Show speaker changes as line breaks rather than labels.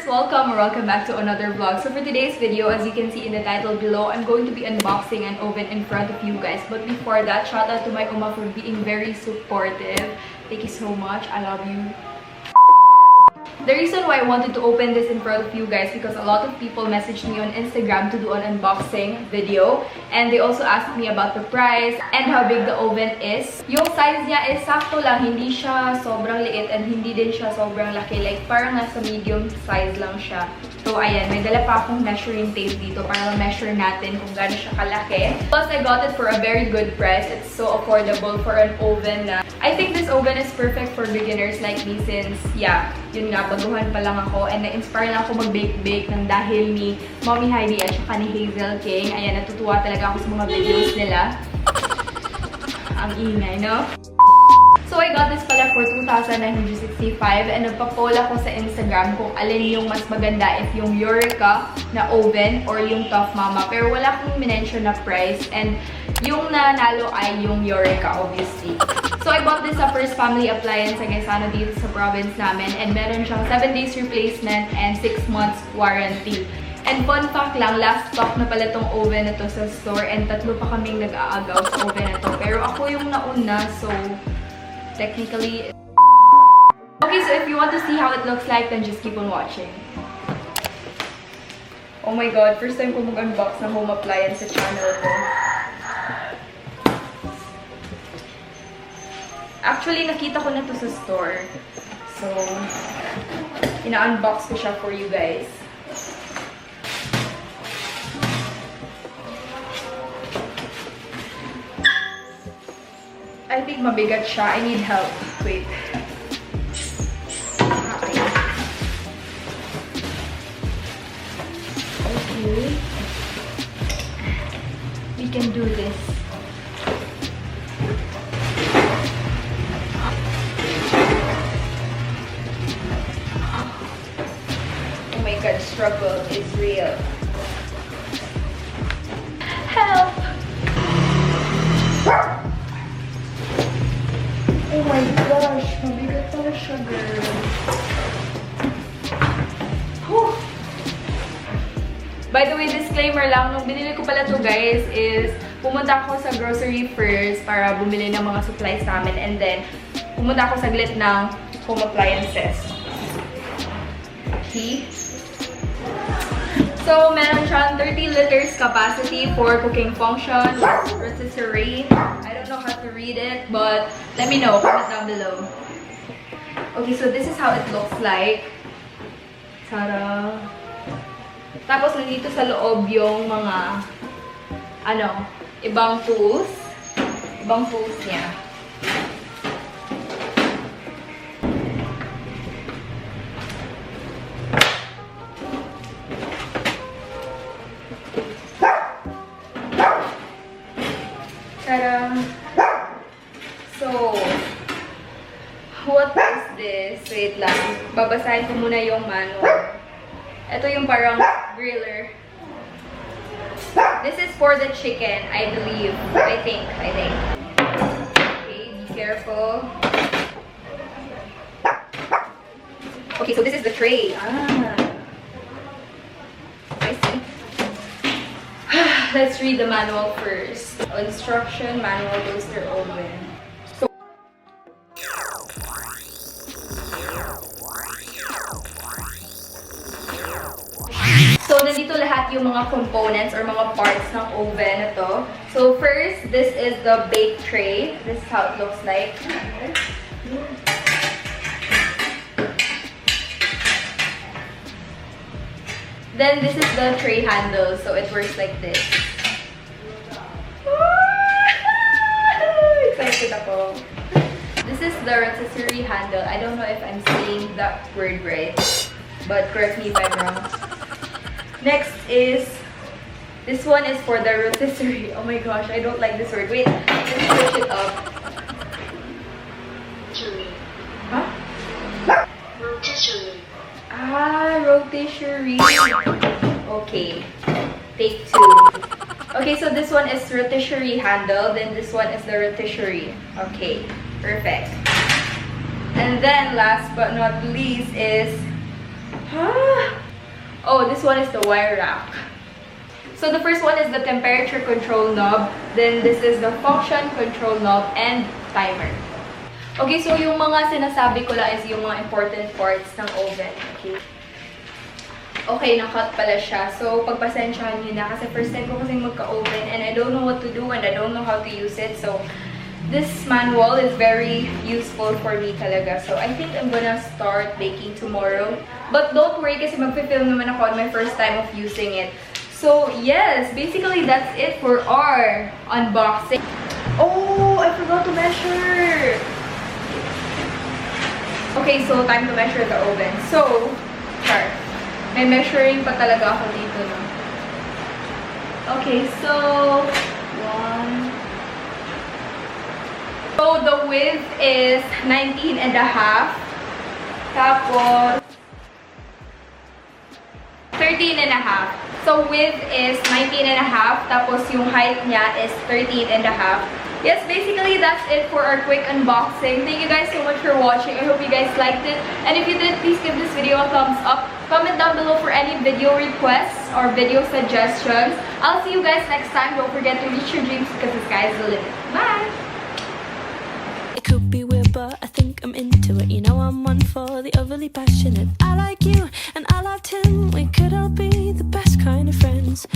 welcome or welcome back to another vlog. So for today's video, as you can see in the title below, I'm going to be unboxing an oven in front of you guys. But before that, shout out to my Uma for being very supportive. Thank you so much. I love you. The reason why I wanted to open this in front of you guys because a lot of people messaged me on Instagram to do an unboxing video, and they also asked me about the price and how big the oven is. Yung size niya is sakto lang, hindi siya sobrang liit and hindi din siya sobrang laki, like parang nasa medium size lang siya. So ayan, may dala pa akong measuring tape dito para ma-measure natin kung gaano siya kalaki. Plus I got it for a very good price. It's so affordable for an oven na I think this oven is perfect for beginners like me since yeah, yun nga, baguhan pa lang ako and na-inspire lang ako mag-bake-bake ng dahil ni Mommy Heidi at saka ni Hazel King. Ayan, natutuwa talaga ako sa mga videos nila. Ang ingay, no? So I got this pala for 2,965 and nagpa-poll ako sa Instagram kung alin yung mas maganda, if yung Eureka na oven or yung Tough Mama. Pero wala akong minention na price and yung nanalo ay yung Eureka, obviously. So I bought this sa First Family Appliance sa Gaisano dito sa province namin and meron siyang 7 days replacement and 6 months warranty. And fun fact lang, last stock na pala tong oven na to sa store and tatlo pa kaming nag-aagaw sa oven na to. Pero ako yung nauna, so technically. Okay, so if you want to see how it looks like, then just keep on watching. Oh my god, first time ko mag-unbox ng home appliance sa channel ko. Actually, nakita ko na to sa store. So, ina-unbox ko siya for you guys. I think mabigat siya. I need help. Wait. Okay. We can do this. Oh my god, struggle is real. Help! Oh my gosh, mabigat pala siya, girl. Whew. By the way, disclaimer lang, nung binili ko pala to guys is pumunta ako sa grocery first para bumili ng mga supplies namin and then pumunta ako saglit ng home appliances. Okay. So, meron siyang 30 liters capacity for cooking function, rotisserie. I don't know how to read it, but let me know. Comment down below. Okay, so this is how it looks like. Tara! Tapos, nandito sa loob yung mga, ibang tools. Ibang tools niya. So, what is this? Wait lang. Babasahin ko muna yung manual. Ito yung parang griller. This is for the chicken, I believe. I think. Okay, be careful. Okay, so this is the tray. I see. Let's read the manual first. Instruction, manual, toaster, oven. So, nandito lahat yung mga components or mga parts ng oven na to. So, first, this is the bake tray. This is how it looks like. Then, this is the tray handle. So, it works like this. Excited ako. This is the rotisserie handle. I don't know if I'm saying that word right, but correct me if I'm wrong. Next is, this one is for the rotisserie. Oh my gosh, I don't like this word. Wait, let's switch it up. Huh? Rotisserie. Rotisserie. Okay, take 2. Okay, so this one is rotisserie handle, then this one is the rotisserie. Okay, perfect. And then last but not least is Oh, this one is the wire rack. So the first one is the temperature control knob. Then this is the function control knob and timer. Okay, so yung mga sinasabi ko lang is yung mga important parts ng oven. Okay. Okay, nakat pala siya. So, pagpasensyahan nyo na kasi first time ko kasing magka-oven and I don't know what to do and I don't know how to use it. So, this manual is very useful for me talaga. So, I think I'm gonna start baking tomorrow. But don't worry kasi magpe-film naman ako on my first time of using it. So, yes, basically that's it for our unboxing. Oh, I forgot to measure! Okay, so time to measure the oven. So, may measuring pa talaga ako dito, no? Okay, so, so the width is 19 and a half. Tapos, 13 and a half. So, width is 19 and a half. Tapos, yung height niya is 13 and a half. Yes, basically, that's it for our quick unboxing. Thank you guys so much for watching. I hope you guys liked it. And if you did, please give this video a thumbs up. Comment down below for any video requests or video suggestions. I'll see you guys next time. Don't forget to reach your dreams because the sky is the limit. Bye!
It could be weird, but I think I'm into it. You know I'm one for the overly passionate. I like you and I loved him. We could all be the best kind of friends.